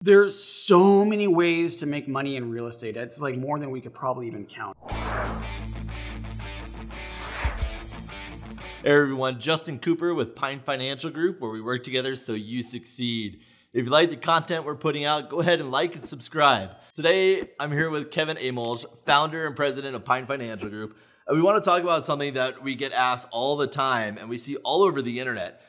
There's so many ways to make money in real estate. It's like more than we could probably even count. Hey everyone, Justin Cooper with Pine Financial Group, where we work together so you succeed. If you like the content we're putting out, go ahead and like and subscribe. Today, I'm here with Kevin Amolsch, founder and president of Pine Financial Group. And we want to talk about something that we get asked all the time and we see all over the internet.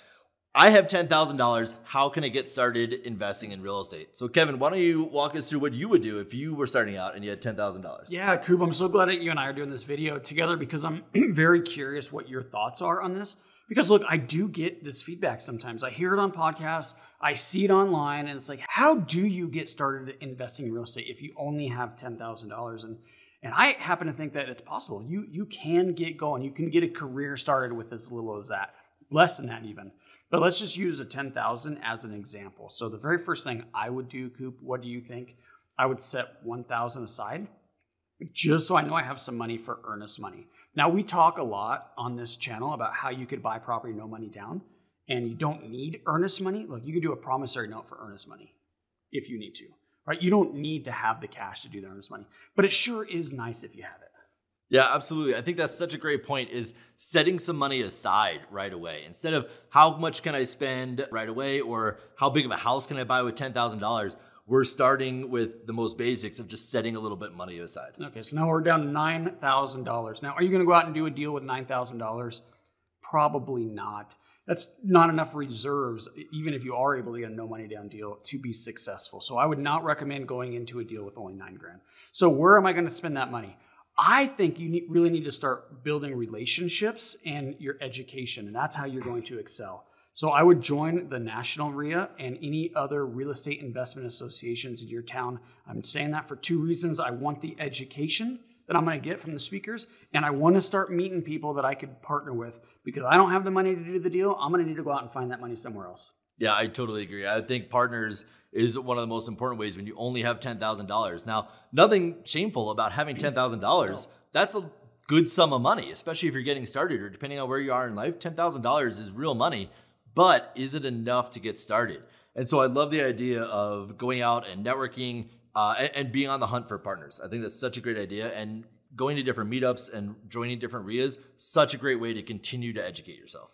I have $10,000. How can I get started investing in real estate? So Kevin, why don't you walk us through what you would do if you were starting out and you had $10,000? Yeah, Coop, I'm so glad that you and I are doing this video together because I'm very curious what your thoughts are on this. Because look, I do get this feedback sometimes. I hear it on podcasts, I see it online, and it's like, how do you get started investing in real estate if you only have $10,000? And I happen to think that it's possible. You can get going. You can get a career started with as little as that, less than that even. But let's just use the 10,000 as an example. So the very first thing I would do, Coop, what do you think? I would set 1,000 aside just so I know I have some money for earnest money. Now, we talk a lot on this channel about how you could buy property no money down, and you don't need earnest money. Look, you could do a promissory note for earnest money if you need to, right? You don't need to have the cash to do the earnest money, but it sure is nice if you have it. Yeah, absolutely. I think that's such a great point, is setting some money aside right away. Instead of how much can I spend right away or how big of a house can I buy with $10,000, we're starting with the most basics of just setting a little bit of money aside. Okay, so now we're down to $9,000. Now, are you going to go out and do a deal with $9,000? Probably not. That's not enough reserves, even if you are able to get a no money down deal, to be successful. So I would not recommend going into a deal with only $9,000. So where am I going to spend that money? I think you really need to start building relationships and your education, and that's how you're going to excel. So I would join the National RIA and any other real estate investment associations in your town. I'm saying that for two reasons. I want the education that I'm going to get from the speakers, and I want to start meeting people that I could partner with, because I don't have the money to do the deal. I'm going to need to go out and find that money somewhere else. Yeah, I totally agree. I think partners is one of the most important ways when you only have $10,000. Now, nothing shameful about having $10,000. That's a good sum of money, especially if you're getting started or depending on where you are in life. $10,000 is real money, but is it enough to get started? And so I love the idea of going out and networking and being on the hunt for partners. I think that's such a great idea. And going to different meetups and joining different RIAs, such a great way to continue to educate yourself.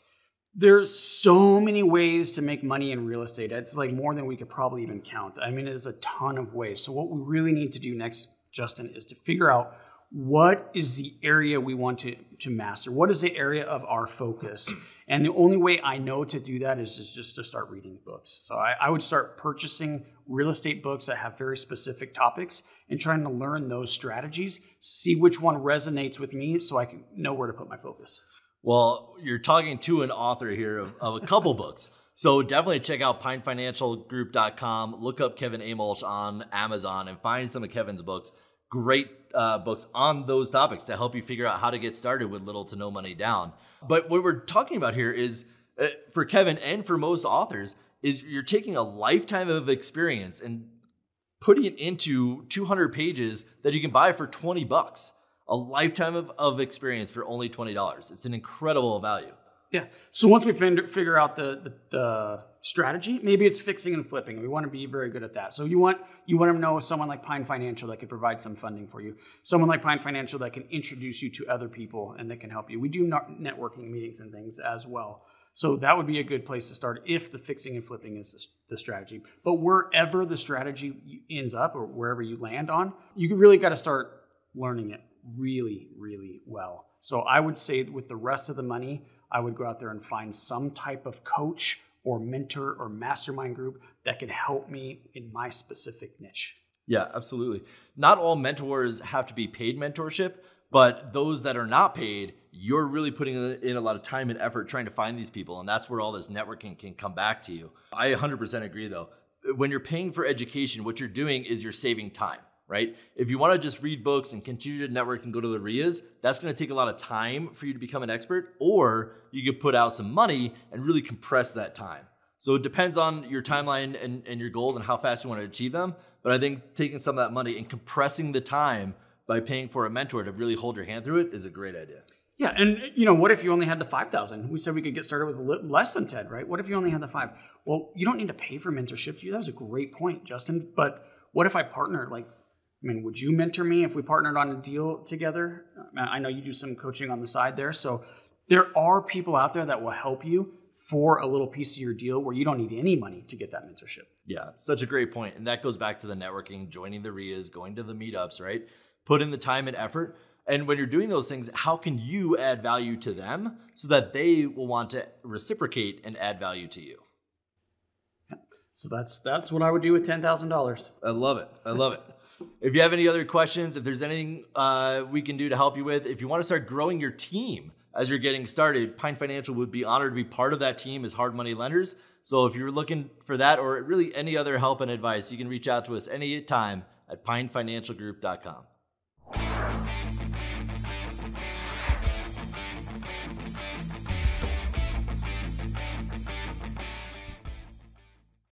There's so many ways to make money in real estate. It's like more than we could probably even count. I mean, there's a ton of ways. So what we really need to do next, Justin, is to figure out what is the area we want to master. What is the area of our focus? And the only way I know to do that is just to start reading books. So I would start purchasing real estate books that have very specific topics and trying to learn those strategies, see which one resonates with me so I can know where to put my focus. Well, you're talking to an author here of a couple books. So definitely check out pinefinancialgroup.com. Look up Kevin Amolsch on Amazon and find some of Kevin's books. Great books on those topics to help you figure out how to get started with little to no money down. But what we're talking about here is, for Kevin and for most authors, is you're taking a lifetime of experience and putting it into 200 pages that you can buy for $20. A lifetime of experience for only $20. It's an incredible value. Yeah. So once we figure out the strategy, maybe it's fixing and flipping. We want to be very good at that. So you want to know someone like Pine Financial that could provide some funding for you. Someone like Pine Financial that can introduce you to other people and that can help you. We do networking meetings and things as well. So that would be a good place to start if the fixing and flipping is the strategy. But wherever the strategy ends up or wherever you land on, you really got to start learning it really, really well. So I would say with the rest of the money, I would go out there and find some type of coach or mentor or mastermind group that can help me in my specific niche. Yeah, absolutely. Not all mentors have to be paid mentorship, but those that are not paid, you're really putting in a lot of time and effort trying to find these people. And that's where all this networking can come back to you. I 100% agree though. When you're paying for education, what you're doing is you're saving time. Right? If you want to just read books and continue to network and go to the RIAs, that's going to take a lot of time for you to become an expert, or you could put out some money and really compress that time. So it depends on your timeline and your goals and how fast you want to achieve them. But I think taking some of that money and compressing the time by paying for a mentor to really hold your hand through it is a great idea. Yeah, and what if you only had the 5,000? We said we could get started with less than 10, right? What if you only had the 5? Well, you don't need to pay for mentorship. That was a great point, Justin. But what if I partner? Would you mentor me if we partnered on a deal together? I know you do some coaching on the side there. So there are people out there that will help you for a little piece of your deal where you don't need any money to get that mentorship. Yeah, such a great point. And that goes back to the networking, joining the RIAs, going to the meetups, right? Put in the time and effort. And when you're doing those things, how can you add value to them so that they will want to reciprocate and add value to you? So that's what I would do with $10,000. I love it. I love it. If you have any other questions, if there's anything we can do to help you with, if you want to start growing your team as you're getting started, Pine Financial would be honored to be part of that team as hard money lenders. So if you're looking for that or really any other help and advice, you can reach out to us anytime at pinefinancialgroup.com.